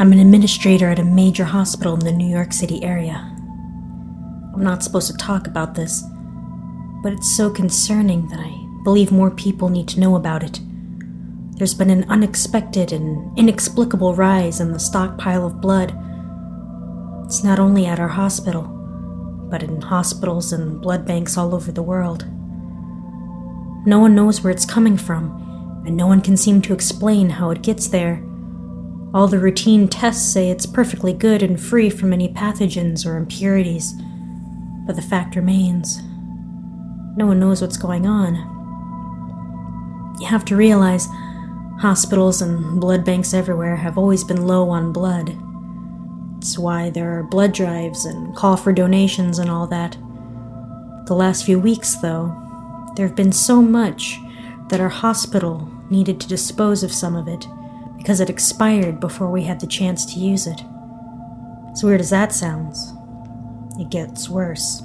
I'm an administrator at a major hospital in the New York City area. I'm not supposed to talk about this, but it's so concerning that I believe more people need to know about it. There's been an unexpected and inexplicable rise in the stockpile of blood. It's not only at our hospital, but in hospitals and blood banks all over the world. No one knows where it's coming from, and no one can seem to explain how it gets there. All the routine tests say it's perfectly good and free from any pathogens or impurities, but the fact remains, no one knows what's going on. You have to realize hospitals and blood banks everywhere have always been low on blood. It's why there are blood drives and call for donations and all that. The last few weeks, though, there have been so much that our hospital needed to dispose of some of it because it expired before we had the chance to use it. As weird as that sounds, it gets worse.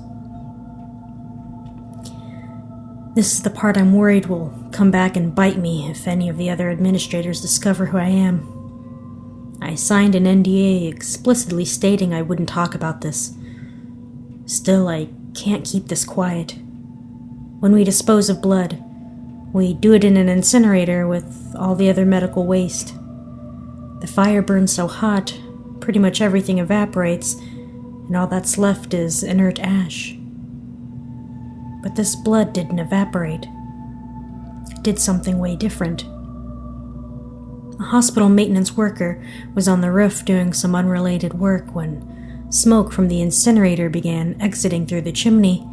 This is the part I'm worried will come back and bite me if any of the other administrators discover who I am. I signed an NDA explicitly stating I wouldn't talk about this. Still, I can't keep this quiet. When we dispose of blood, we do it in an incinerator with all the other medical waste. The fire burns so hot, pretty much everything evaporates, and all that's left is inert ash. But this blood didn't evaporate. It did something way different. A hospital maintenance worker was on the roof doing some unrelated work when smoke from the incinerator began exiting through the chimney.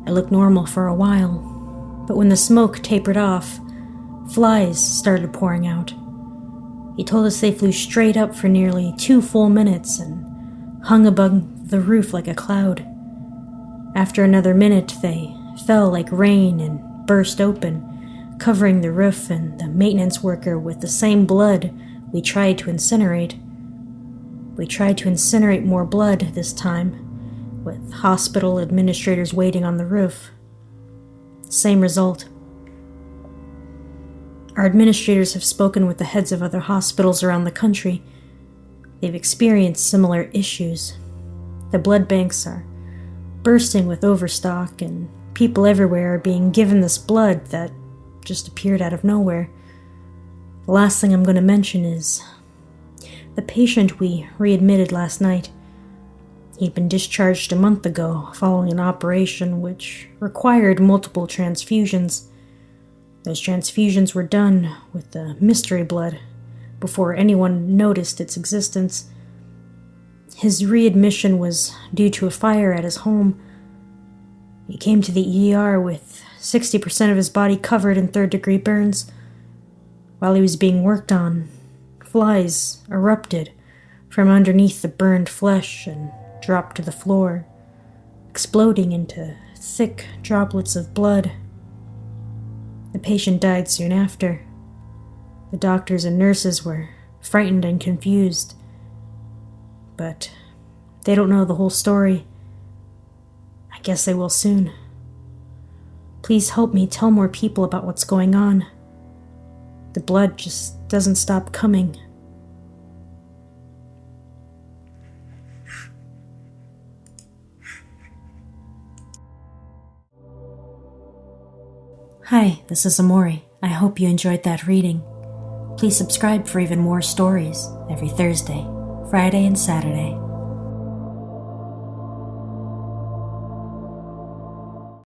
It looked normal for a while, but when the smoke tapered off, flies started pouring out. He told us they flew straight up for nearly 2 full minutes and hung above the roof like a cloud. After another minute, they fell like rain and burst open, covering the roof and the maintenance worker with the same blood we tried to incinerate. We tried to incinerate more blood this time, with hospital administrators waiting on the roof. Same result. Our administrators have spoken with the heads of other hospitals around the country. They've experienced similar issues. The blood banks are bursting with overstock, and people everywhere are being given this blood that just appeared out of nowhere. The last thing I'm going to mention is the patient we readmitted last night. He'd been discharged a month ago following an operation which required multiple transfusions. Those transfusions were done with the mystery blood before anyone noticed its existence. His readmission was due to a fire at his home. He came to the ER with 60% of his body covered in third-degree burns. While he was being worked on, flies erupted from underneath the burned flesh and dropped to the floor, exploding into thick droplets of blood. The patient died soon after. The doctors and nurses were frightened and confused, but they don't know the whole story. I guess they will soon. Please help me tell more people about what's going on. The blood just doesn't stop coming. Hi, this is Amori. I hope you enjoyed that reading. Please subscribe for even more stories every Thursday, Friday, and Saturday.